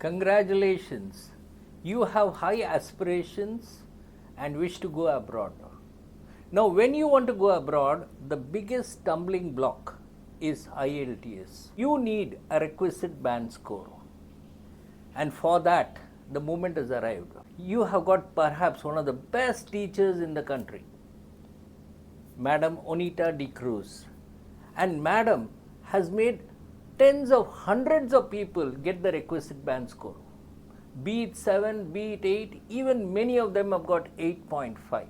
Congratulations, you have high aspirations and wish to go abroad. Now, when you want to go abroad, the biggest stumbling block is IELTS. You need a requisite band score, and for that, the moment has arrived. You have got perhaps one of the best teachers in the country, Madam Onita de Cruz, and Madam has made tens of hundreds of people get the requisite band score. Be it 7, be it 8, even many of them have got 8.5.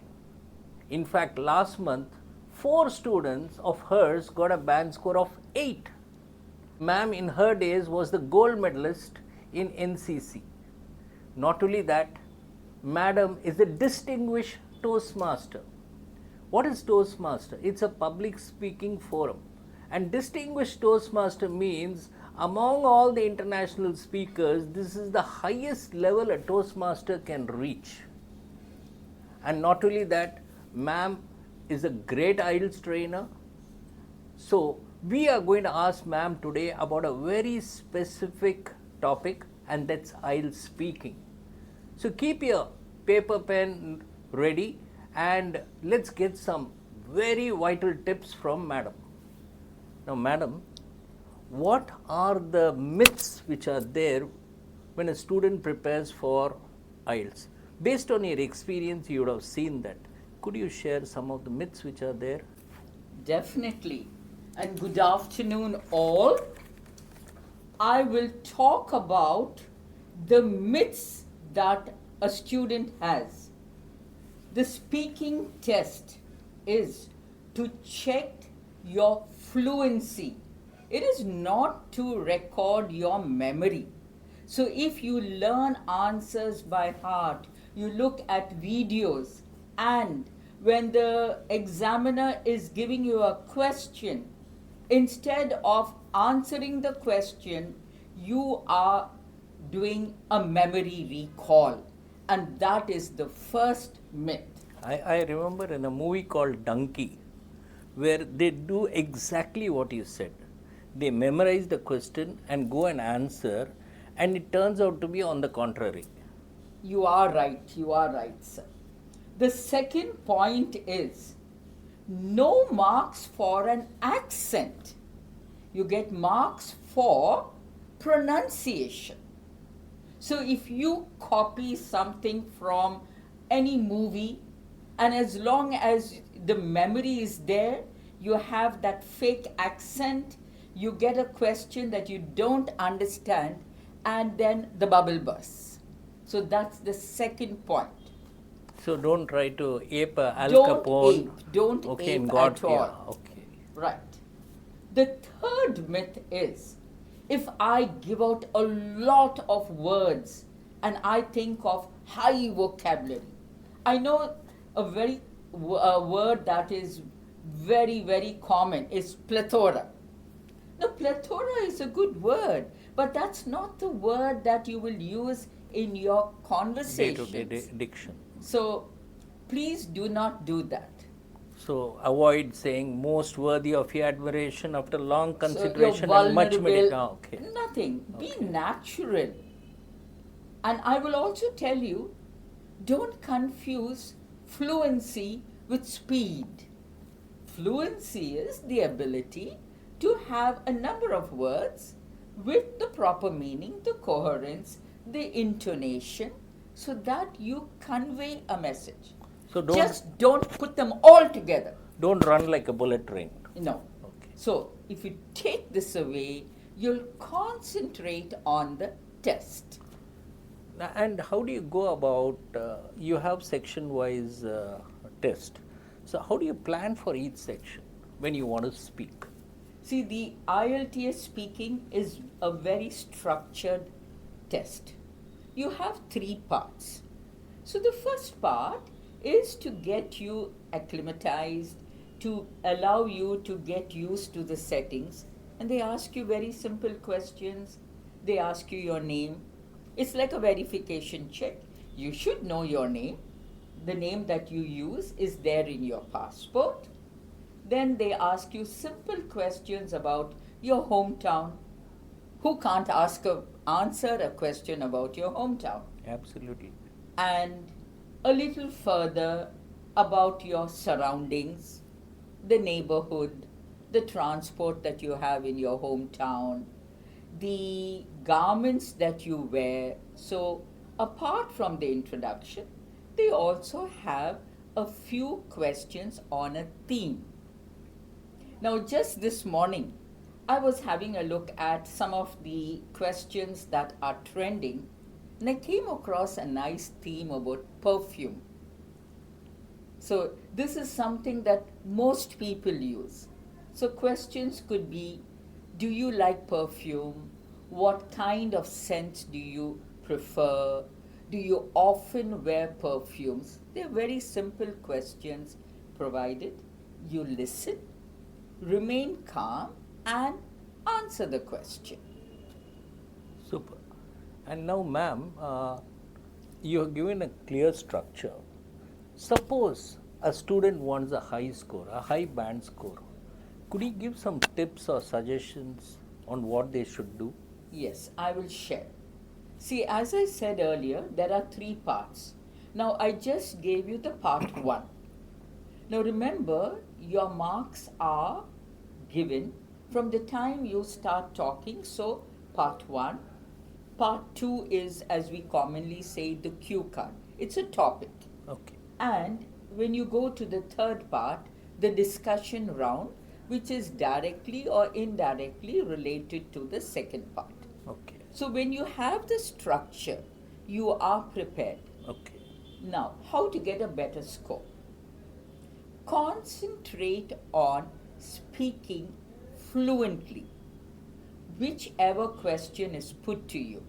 In fact, last month, 4 students of hers got a band score of 8. Ma'am in her days was the gold medalist in NCC. Not only that, Madam is a distinguished Toastmaster. What is Toastmaster? It's a public speaking forum. And distinguished Toastmaster means among all the international speakers, this is the highest level a Toastmaster can reach. And not only that, ma'am is a great IELTS trainer. So, we are going to ask ma'am today about a very specific topic, and that's IELTS speaking. So, keep your paper pen ready and let's get some very vital tips from madam. Now, madam, what are the myths which are there when a student prepares for IELTS? Based on your experience, you would have seen that. Could you share some of the myths which are there? Definitely. And good afternoon, all. I will talk about the myths that a student has. The speaking test is to check your fluency. It is not to record your memory. So if you learn answers by heart, you look at videos, and when the examiner is giving you a question, instead of answering the question, you are doing a memory recall. And that is the first myth. I remember in a movie called Donkey, where they do exactly what you said. They memorize the question and go and answer, and it turns out to be on the contrary. You are right, sir. The second point is no marks for an accent. You get marks for pronunciation. So if you copy something from any movie, and as long as the memory is there, you have that fake accent, you get a question that you don't understand, and then the bubble bursts. So that's the second point. So don't try to ape Al Don't Capone. Don't okay, ape God, at all. yeah, okay. Right. The third myth is, if I give out a lot of words and I think of high vocabulary. I know a word that is very, very common is plethora. Now, plethora is a good word, but that's not the word that you will use in your conversations. Day-to-day diction. So, please do not do that. So, avoid saying most worthy of your admiration after long consideration so and much meditation. Okay. Nothing. Be natural. And I will also tell you, don't confuse fluency with speed. Fluency is the ability to have a number of words with the proper meaning, the coherence, the intonation, so that you convey a message. So just don't put them all together. Don't run like a bullet train. No. Okay. So if you take this away, you'll concentrate on the test. And how do you go about, you have section-wise test. So how do you plan for each section when you want to speak? See, the IELTS speaking is a very structured test. You have 3 parts. So the first part is to get you acclimatized, to allow you to get used to the settings. And they ask you very simple questions. They ask you your name. It's like a verification check. You should know your name. The name that you use is there in your passport. Then they ask you simple questions about your hometown. Who can't ask a answer a question about your hometown. Absolutely. And a little further about your surroundings, the neighborhood, the transport that you have in your hometown, the garments that you wear. So, apart from the introduction, they also have a few questions on a theme. Now, just this morning, I was having a look at some of the questions that are trending, and I came across a nice theme about perfume. So, this is something that most people use. So, questions could be: do you like perfume? What kind of scent do you prefer? Do you often wear perfumes? They're very simple questions, provided you listen, remain calm, and answer the question. Super. And now, ma'am, you have given a clear structure. Suppose a student wants a high score, a high band score. Could you give some tips or suggestions on what they should do? Yes, I will share. See, as I said earlier, there are three parts. Now, I just gave you the part one. Now, remember, your marks are given from the time you start talking. So, part one. Part two is, as we commonly say, the cue card. It's a topic. Okay. And when you go to the third part, the discussion round, which is directly or indirectly related to the second part. Okay. So when you have the structure, you are prepared. Okay. Now, how to get a better score? Concentrate on speaking fluently. Whichever question is put to you,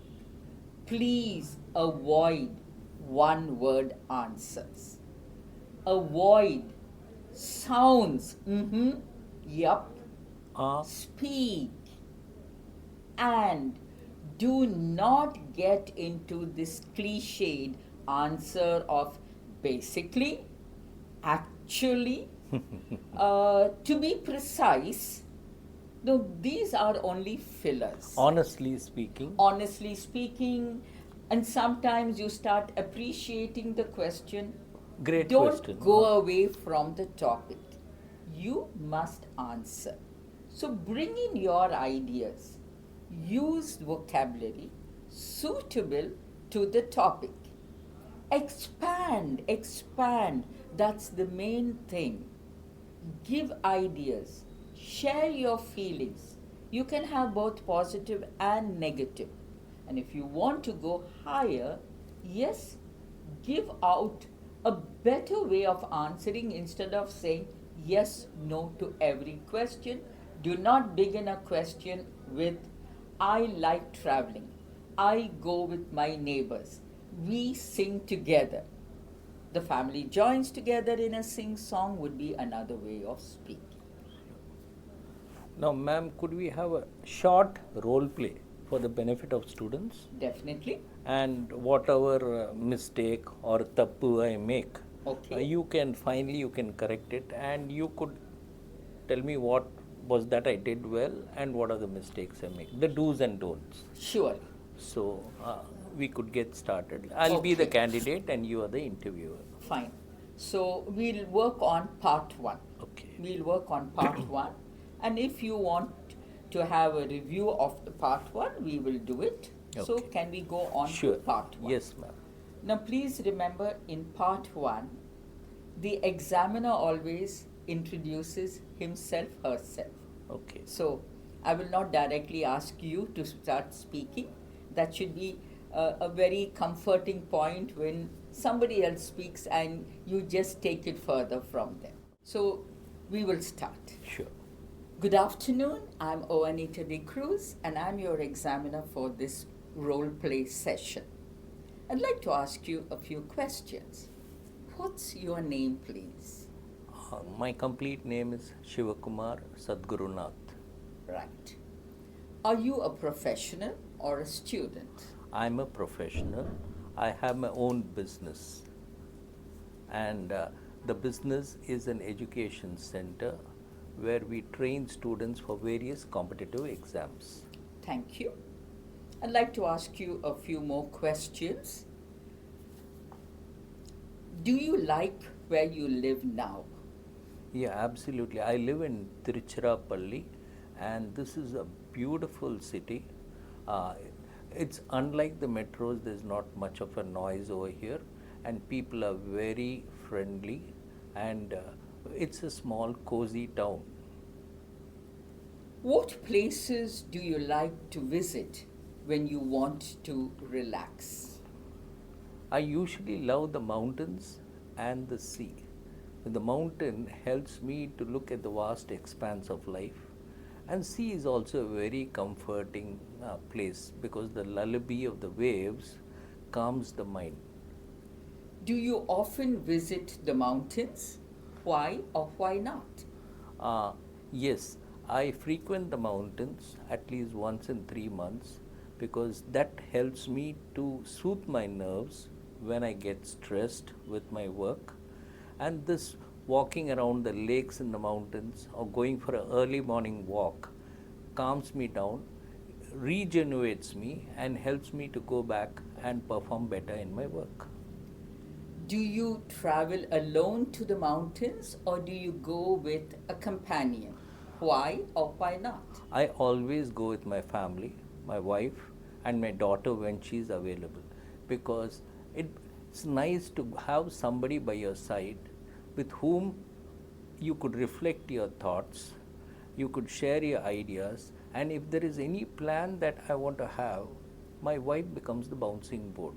please avoid one word answers. Avoid sounds, yup, speak, and do not get into this cliched answer of basically, actually, to be precise. No, these are only fillers. Honestly speaking. Honestly speaking, and sometimes you start appreciating the question. Great Don't question. go away from the topic. You must answer. So bring in your ideas. Use vocabulary suitable to the topic. Expand, expand. That's the main thing. Give ideas. Share your feelings. You can have both positive and negative. And if you want to go higher, yes, give out a better way of answering instead of saying yes, no to every question. Do not begin a question with I like traveling. I go with my neighbors. We sing together. The family joins together in a sing song would be another way of speaking. Now, ma'am, could we have a short role play for the benefit of students? Definitely. And whatever mistake or tappu I make, Okay. you can correct it, and you could tell me what was that I did well and what are the mistakes I make, the do's and don'ts. Surely. So we could get started. I'll be the Okay. candidate and you are the interviewer. Fine. So we'll work on part one. Okay. We'll work on part one. And if you want to have a review of the part one, we will do it. So Okay. can we go on Sure. to part one? Yes, ma'am. Now please remember, in part one, the examiner always introduces himself, herself. Okay. So I will not directly ask you to start speaking. That should be a very comforting point when somebody else speaks and you just take it further from them. So we will start. Sure. Good afternoon. I'm Oanita De Cruz and I'm your examiner for this role play session. I'd like to ask you a few questions. What's your name, please? My complete name is Shivakumar Sadgurunath. Right. Are you a professional or a student? I'm a professional. I have my own business. And the business is an education center where we train students for various competitive exams. Thank you. I'd like to ask you a few more questions. Do you like where you live now? Yeah, absolutely. I live in Tiruchirappalli, and this is a beautiful city. Uh, it's unlike the metros, there's not much of a noise over here, and people are very friendly, and it's a small, cozy town. What places do you like to visit when you want to relax? I usually love the mountains and the sea. The mountain helps me to look at the vast expanse of life, and sea is also a very comforting place because the lullaby of the waves calms the mind. Do you often visit the mountains? Why or why not? Uh, yes, I frequent the mountains at least once in 3 months because that helps me to soothe my nerves when I get stressed with my work. And this walking around the lakes in the mountains or going for an early morning walk calms me down, regenerates me, and helps me to go back and perform better in my work. Do you travel alone to the mountains or do you go with a companion? Why or why not? I always go with my family, my wife, and my daughter when she's available because it's nice to have somebody by your side with whom you could reflect your thoughts, you could share your ideas, and if there is any plan that I want to have, my wife becomes the bouncing board.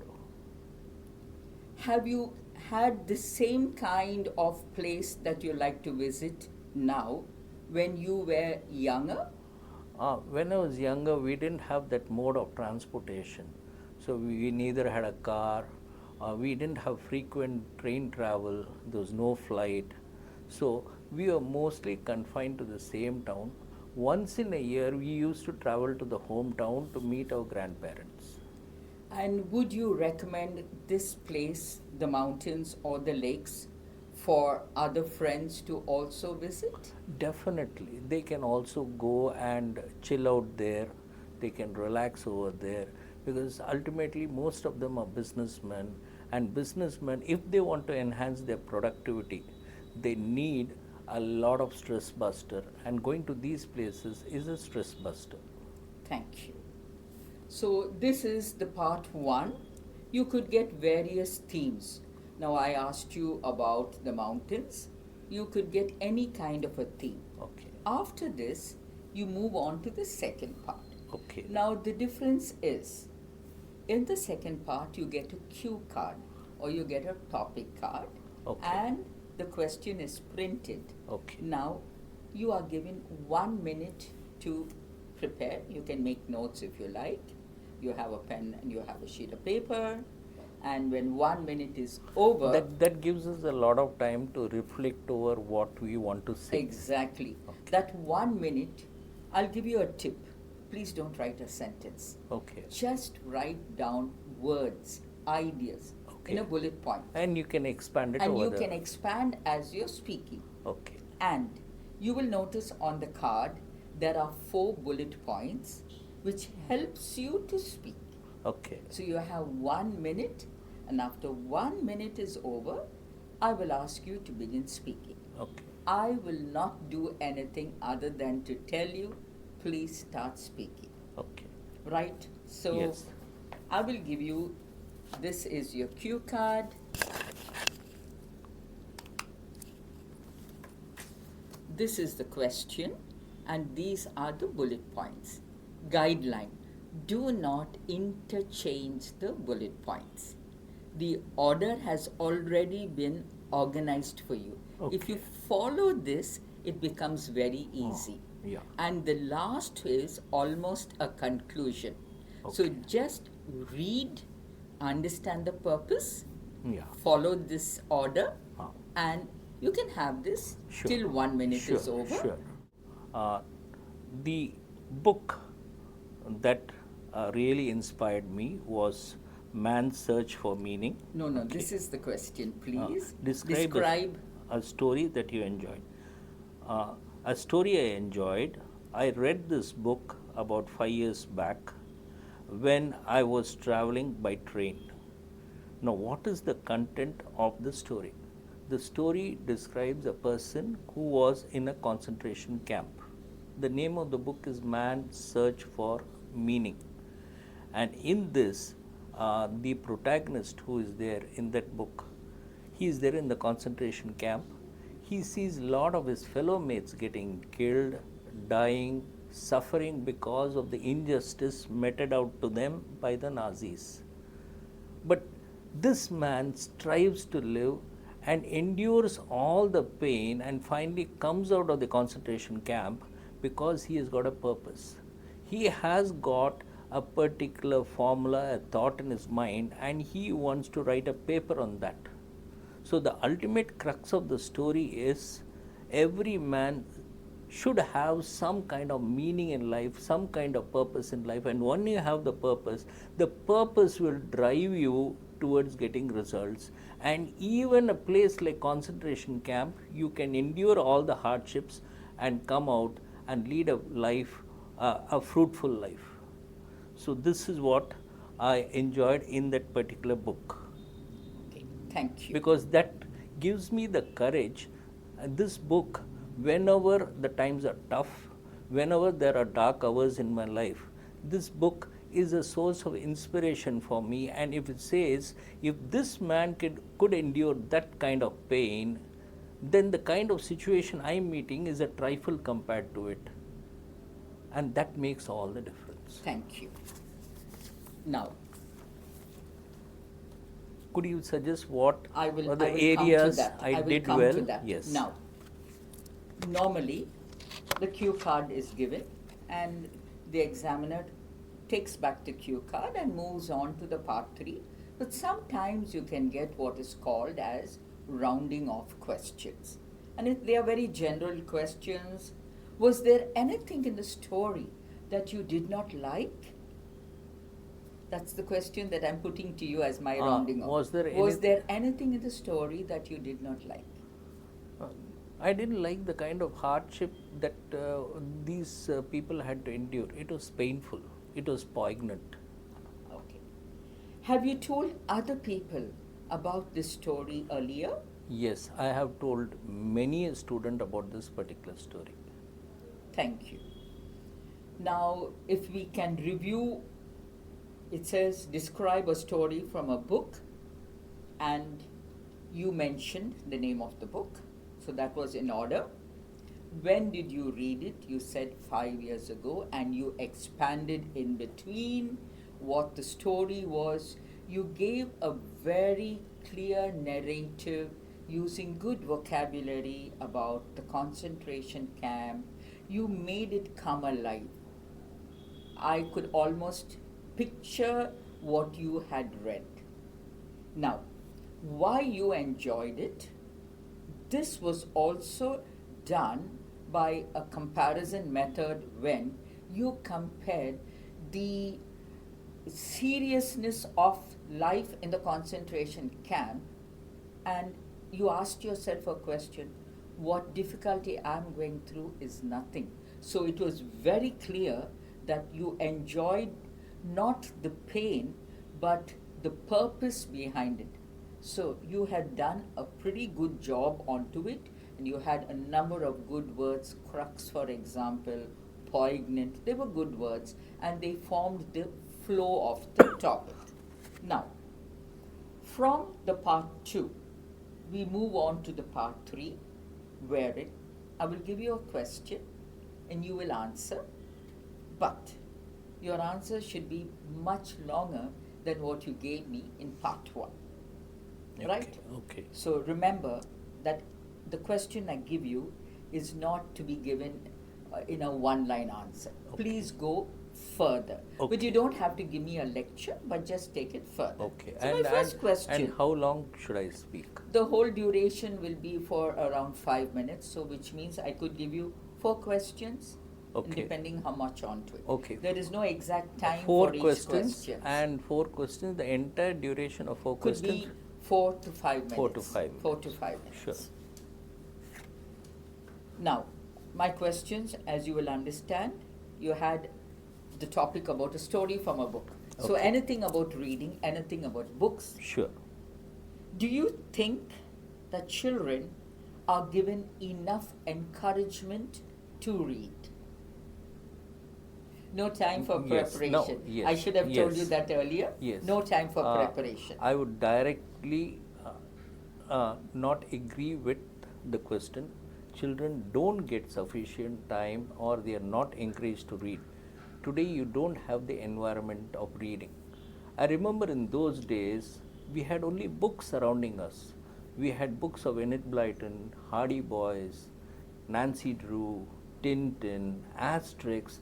Have you had the same kind of place that you like to visit now when you were younger? When I was younger, we didn't have that mode of transportation. So we neither had a car, we didn't have frequent train travel, there was no flight. So we were mostly confined to the same town. Once in a year, we used to travel to the hometown to meet our grandparents. And would you recommend this place, the mountains or the lakes, for other friends to also visit? Definitely. They can also go and chill out there. They can relax over there because ultimately most of them are businessmen. And businessmen, if they want to enhance their productivity, they need a lot of stress buster. And going to these places is a stress buster. Thank you. So, this is the part one. You could get various themes. Now, I asked you about the mountains. You could get any kind of a theme. Okay. After this, you move on to the second part. Okay. Now, the difference is in the second part, you get a cue card or you get a topic card, Okay. and the question is printed. Okay. Now, you are given 1 minute to prepare. You can make notes if you like. You have a pen and you have a sheet of paper. And when 1 minute is over, That gives us a lot of time to reflect over what we want to say. exactly, Okay. that 1 minute, I'll give you a tip. Please don't write a sentence. Okay. Just write down words, ideas in a Okay. bullet point. And you can expand it And over you the. can expand as you're speaking. Okay. And you will notice on the card there are 4 bullet points which helps you to speak. Okay. So you have 1 minute, and after 1 minute is over, I will ask you to begin speaking. Okay. I will not do anything other than to tell you, please start speaking. Okay. Right? So Yes. I will give you, this is your cue card. This is the question, and these are the bullet points. Guideline: do not interchange the bullet points. The order has already been organized for you. If you Okay. follow this, it becomes very easy. Yeah. And the last is almost a conclusion. So Okay. just read, understand the purpose, Yeah. follow this order, Ah. and you can have this Sure. till 1 minute Sure. is over. Sure. Uh, the book that really inspired me was Man's Search for Meaning. No, Okay. this is the question, please. Describe a story that you enjoyed. A story I enjoyed. I read this book about 5 years back. when I was traveling by train. Now, what is the content of the story? The story describes a person who was in a concentration camp. The name of the book is Man's Search for Meaning. And in this, the protagonist who is there in that book, he is there in the concentration camp. He sees a lot of his fellow mates getting killed, dying, suffering because of the injustice meted out to them by the Nazis. But this man strives to live and endures all the pain and finally comes out of the concentration camp because he has got a purpose. He has got a particular formula, a thought in his mind, and he wants to write a paper on that. So, the ultimate crux of the story is every man should have some kind of meaning in life, some kind of purpose in life, and when you have the purpose will drive you towards getting results. And even a place like concentration camp, you can endure all the hardships and come out and lead a life, a fruitful life. So this is what I enjoyed in that particular book. Okay, thank you. Because that gives me the courage. This book, whenever the times are tough, whenever there are dark hours in my life, this book is a source of inspiration for me. And if it says, if this man could endure that kind of pain, then the kind of situation I'm meeting is a trifle compared to it. And that makes all the difference. Thank you. Now, could you suggest what I will, are the I will areas come to that. I will did come well? to that. Yes. Now, normally, the cue card is given and the examiner takes back the cue card and moves on to the part 3. But sometimes you can get what is called as rounding off questions. And they are very general questions. Was there anything in the story that you did not like? That's the question that I'm putting to you as my rounding off. Was there anything in the story that you did not like? I didn't like the kind of hardship that these people had to endure. It was painful. It was poignant. Okay. Have you told other people about this story earlier? Yes, I have told many a student about this particular story. Thank you. Now, if we can review, it says describe a story from a book, and you mentioned the name of the book, so that was in order. When did you read it? You said 5 years ago, and you expanded in between what the story was. You gave a very clear narrative using good vocabulary about the concentration camp. You made it come alive. I could almost picture what you had read. Now, why you enjoyed it? This was also done by a comparison method when you compared the seriousness of life in the concentration camp and you asked yourself a question, what difficulty I'm going through is nothing. So it was very clear that you enjoyed not the pain but the purpose behind it. So you had done a pretty good job onto it, and you had a number of good words, crux for example, poignant, they were good words, and they formed the flow of the topic. Now, from the part 2, we move on to the part 3, wherein I will give you a question and you will answer, but your answer should be much longer than what you gave me in part 1. Right? Okay. So remember that the question I give you is not to be given in a one-line answer. Okay. Please go further. Okay. But you don't have to give me a lecture, but just take it further. Okay. So my first question. And how long should I speak? The whole duration will be for around 5 minutes, so which means I could give you 4 questions. Okay. Depending how much onto it. Okay. There is no exact time 4 for each questions. question. And 4 questions, the entire duration of 4 Could questions? be 4 to 5 minutes. 4 to 5 minutes. 4 to 5 minutes. Sure. Now, my questions, as you will understand, you had the topic about a story from a book. So Okay. anything about reading, anything about books. Sure. Do you think that children are given enough encouragement to read? No time for Yes. No. preparation. I Yes. should have told you Yes. that earlier. Yes. No time for Uh, preparation. I would directly not agree with the question. Children don't get sufficient time or they are not encouraged to read. Today, you don't have the environment of reading. I remember in those days, we had only books surrounding us. We had books of Enid Blyton, Hardy Boys, Nancy Drew, Tintin, Asterix,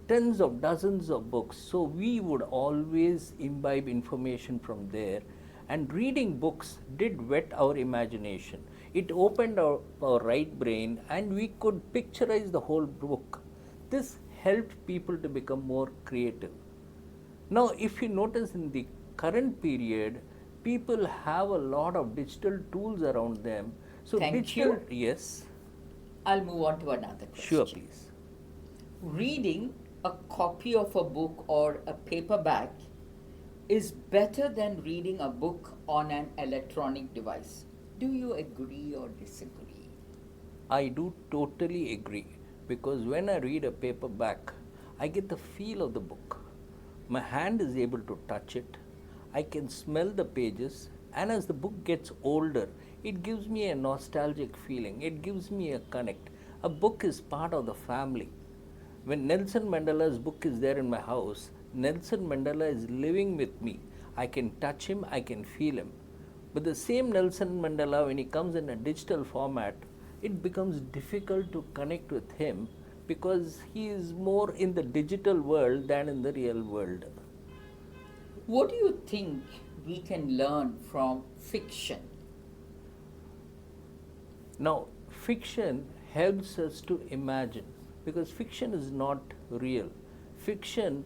tens of dozens of books. So we would always imbibe information from there. And reading books did whet our imagination. It opened our right brain and we could picturize the whole book. This helped people to become more creative. Now, if you notice in the current period, people have a lot of digital tools around them. So, Thank digital, you. yes, I'll move on to another question. sure, please. Reading a copy of a book or a paperback is better than reading a book on an electronic device. Do you agree or disagree? I do totally agree because when I read a paperback, I get the feel of the book. My hand is able to touch it. I can smell the pages, and as the book gets older, it gives me a nostalgic feeling. It gives me a connect. A book is part of the family. When Nelson Mandela's book is there in my house, Nelson Mandela is living with me. I can touch him, I can feel him. But the same Nelson Mandela, when he comes in a digital format, it becomes difficult to connect with him because he is more in the digital world than in the real world. What do you think we can learn from fiction? Now, fiction helps us to imagine because fiction is not real. Fiction,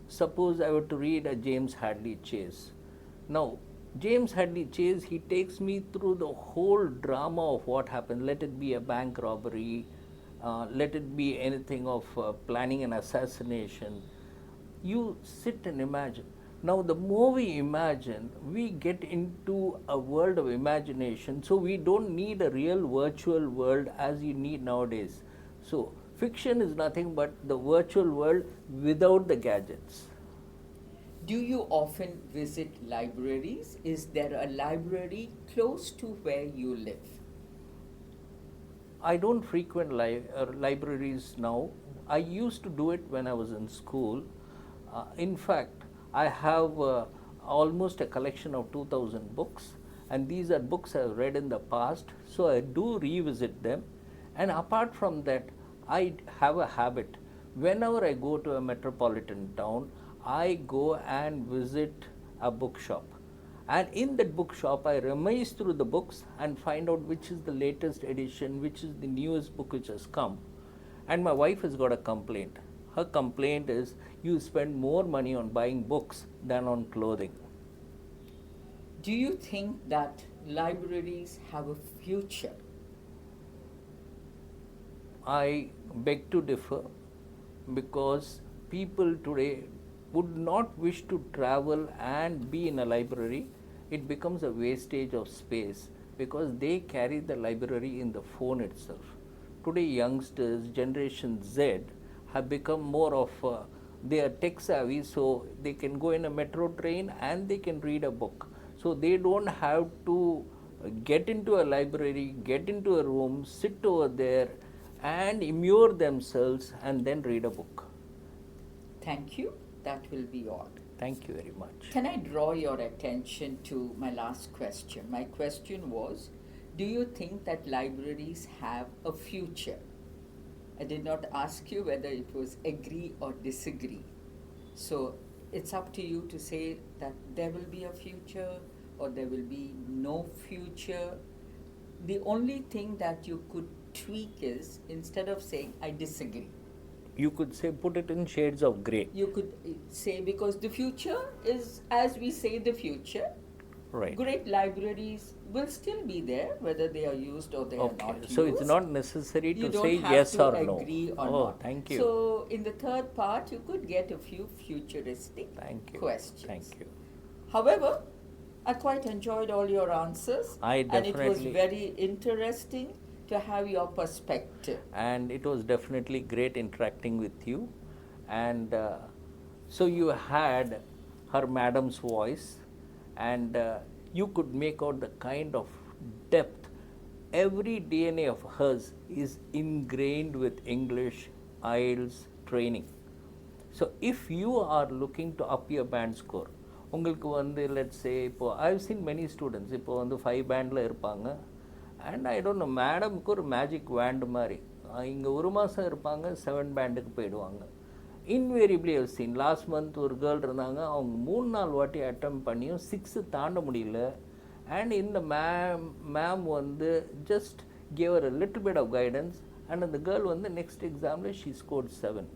suppose I were to read a James Hadley Chase. Now, James Hadley Chase, he takes me through the whole drama of what happened. Let it be a bank robbery, let it be anything of planning an assassination. You sit and imagine. Now, the more we imagine, we get into a world of imagination. So, we don't need a real virtual world as you need nowadays. So, fiction is nothing but the virtual world without the gadgets. Do you often visit libraries? Is there a library close to where you live? I don't frequent libraries now. I used to do it when I was in school. In fact, I have almost a collection of 2000 books, and these are books I've read in the past, so I do revisit them. And apart from that, I have a habit. Whenever I go to a metropolitan town, I go and visit a bookshop. And in that bookshop, I rummage through the books and find out which is the latest edition, which is the newest book which has come. And my wife has got a complaint. Her complaint is you spend more money on buying books than on clothing. Do you think that libraries have a future? I beg to differ because people today would not wish to travel and be in a library. It becomes a wastage of space because they carry the library in the phone itself. Today, youngsters, Generation Z, have become more of they are tech savvy, so they can go in a metro train and they can read a book. So they don't have to get into a library, get into a room, sit over there, and immure themselves and then read a book. Thank you. That will be all. Thank you very much. Can I draw your attention to my last question? My question was, do you think that libraries have a future? I did not ask you whether it was agree or disagree. So it's up to you to say that there will be a future or there will be no future. The only thing that you could tweak is instead of saying I disagree, You could say put it in shades of grey. you could say because the future is as we say the future, Right. Great libraries will still be there, whether they are used or they are Okay, not so used. it's not necessary You to don't say have yes to or no. agree or Oh, not. thank you. So in the third part, you could get a few futuristic Thank you. questions. Thank you. However, I quite enjoyed all your answers. I And it was definitely- very interesting to have your perspective. And it was definitely great interacting with you. And so you had her madam's voice, and you could make out the kind of depth. Every DNA of hers is ingrained with English IELTS training. So if you are looking to up your band score, உங்களுக்கு வந்து let's say இப்போ I've seen many students இப்போ வந்து 5 பேண்டில் இருப்பாங்க, and I don't know மேடம்க்கு ஒரு magic want மாதிரி இங்கே ஒரு மாதம் இருப்பாங்க, 7 பேண்டுக்கு போயிடுவாங்க. Invariably have seen. Last month ஒரு கேர்ள் இருந்தாங்க, அவங்க 3-4 வாட்டி அட்டம் பண்ணியும் 6 தாண்ட முடியல. அண்ட் இந்த மேம் வந்து just gave a little bit of guidance, and அந்த கேர்ள் வந்து நெக்ஸ்ட் எக்ஸாமில் ஷீ ஸ்கோர்ட் 7.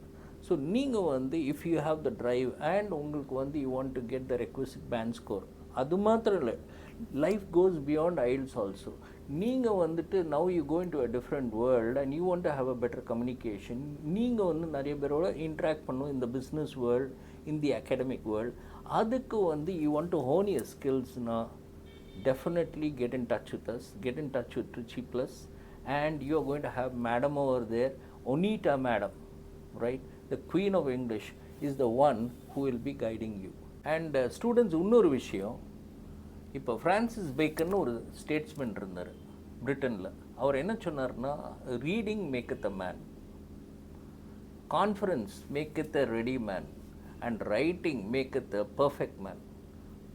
ஸோ நீங்கள் வந்து if you have the drive and உங்களுக்கு வந்து you want to get the requisite band score, அது மாத்திரம் இல்லை, life goes beyond IELTS also. நீங்கள் வந்துட்டு now you going to a different world and you want to have a better communication. நீங்கள் வந்து நிறைய பேரோட இன்ட்ராக்ட் பண்ணும் இந்த business world, in the academic world. அதுக்கு வந்து you want to hone your ஸ்கில்ஸ்னால் definitely get in touch with us, get in touch with Trichy Plus, and you are going to have madam over there, Onita madam, right? The queen of English is the one who will be guiding you. And students, இன்னொரு விஷயம், இப்போ Francis bacon ஒரு statesman இருந்தார் பிரிட்டனில். அவர் என்ன சொன்னார்னா, reading maketh a man, conference maketh a ready man, and writing maketh a perfect man.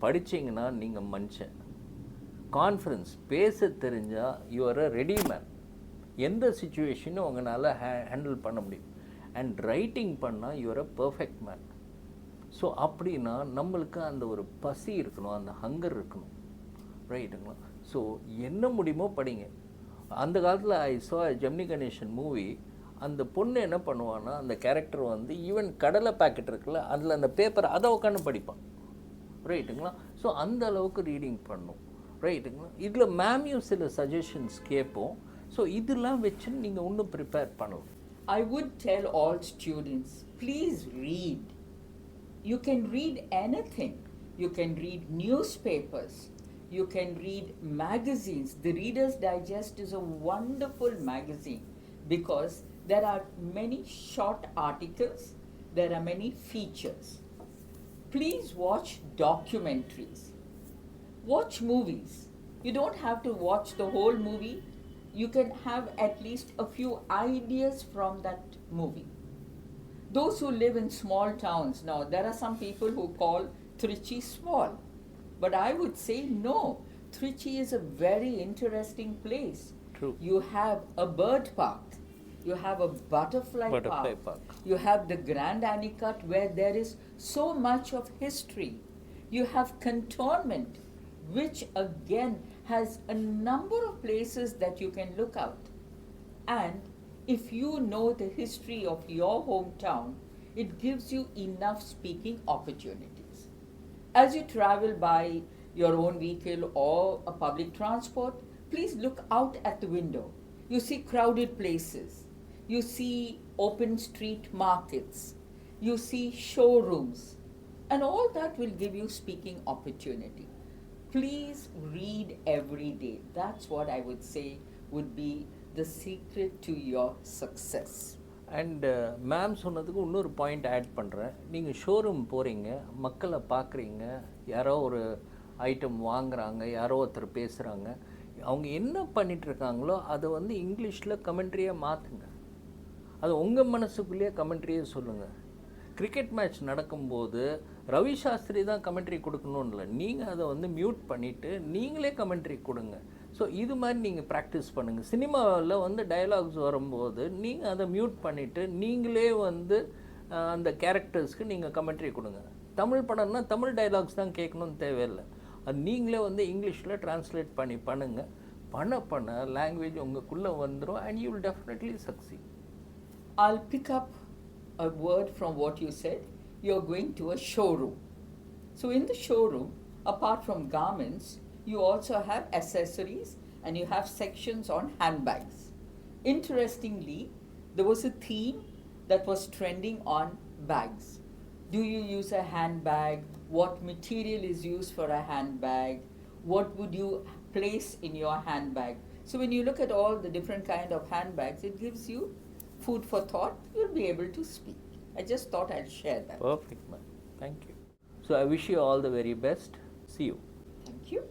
படித்தீங்கன்னா நீங்கள் மனுஷன். கான்ஃபரன்ஸ் பேச தெரிஞ்சால் யூஆர் அ ரெடி மேன், எந்த சுச்சுவேஷனும் உங்களால் ஹேண்டில் பண்ண முடியும். அண்ட் ரைட்டிங் பண்ணால் you're a perfect man. So அப்படின்னா நம்மளுக்கு அந்த ஒரு பசி இருக்கணும், அந்த ஹங்கர் இருக்கணும், ரைட்டுங்களா? ஸோ என்ன முடியுமோ படிங்க. அந்த காலத்தில் ஐ சா ஜெமினி கணேசன் மூவி. அந்த பொண்ணு என்ன பண்ணுவான்னா, அந்த கேரக்டர் வந்து ஈவன் கடலை பேக்கெட் இருக்குல்ல, அதில் அந்த பேப்பர் அதை உட்காந்து படிப்பான், ரைட்டுங்களா? ஸோ அந்த அளவுக்கு ரீடிங் பண்ணும், ரைட்டுங்களா? இதில் மேமையும் சில சஜஷன்ஸ் கேட்போம். ஸோ இதெல்லாம் வச்சு நீங்கள் இன்னும் ப்ரிப்பேர் பண்ணலாம். I would tell all students, please read. You can read anything. You can read newspapers. You can read magazines. The Reader's Digest is a wonderful magazine because there are many short articles, there are many features. Please watch documentaries. Watch movies. You don't have to watch the whole movie. You can have at least a few ideas from that movie. Those who live in small towns, now there are some people who call Trichy small, but I would say no, Trichy is a very interesting place. True. You have a bird park, you have a butterfly park, you have the Grand Anicut where there is so much of history. You have cantonment, which again has a number of places that you can look out. And if you know the history of your hometown, it gives you enough speaking opportunities. As you travel by your own vehicle or a public transport, please look out at the window. You see crowded places. You see open street markets. You see showrooms. And all that will give you speaking opportunity. Please read every day. That's what I would say would be the secret to your success. And ma'am சொன்னதுக்கு இன்னொரு point add பண்ணுறேன். நீங்கள் showroom போகிறீங்க, மக்களை பார்க்குறீங்க, யாரோ ஒரு item வாங்குகிறாங்க, யாரோ ஒருத்தர் பேசுகிறாங்க, அவங்க என்ன பண்ணிகிட்ருக்காங்களோ அதை வந்து இங்கிலீஷில் கமெண்ட்ரியாக மாற்றுங்க. அது உங்கள் மனசுக்குள்ளேயே கமெண்ட்ரியே சொல்லுங்கள். கிரிக்கெட் மேட்ச் நடக்கும்போது ரவி சாஸ்திரி தான் கமெண்ட்ரி கொடுக்கணும்னு இல்லை, நீங்கள் அதை வந்து மியூட் பண்ணிவிட்டு நீங்களே கமெண்ட்ரி கொடுங்க. ஸோ இது மாதிரி நீங்கள் ப்ராக்டிஸ் பண்ணுங்கள். சினிமாவில் வந்து டயலாக்ஸ் வரும்போது நீங்கள் அதை மியூட் பண்ணிவிட்டு நீங்களே வந்து அந்த கேரக்டர்ஸ்க்கு நீங்கள் கமெண்ட்ரி கொடுங்க. தமிழ் படம்னா தமிழ் டயலாக்ஸ் தான் கேட்கணும்னு தேவையில்லை, அது நீங்களே வந்து இங்கிலீஷில் ட்ரான்ஸ்லேட் பண்ணி பண்ணுங்கள். பண்ண லாங்குவேஜ் உங்களுக்குள்ளே வந்துடும் and you will definitely succeed. I'll pick up a word from what you said. You're going to a showroom. So in the showroom, apart from garments, you also have accessories and you have sections on handbags. Interestingly, there was a theme that was trending on bags. Do you use a handbag? What material is used for a handbag? What would you place in your handbag? So when you look at all the different kind of handbags, it gives you food for thought. You'll be able to speak. I just thought I'd share that. Perfect, ma'am. Thank you. So I wish you all the very best. See you. Thank you.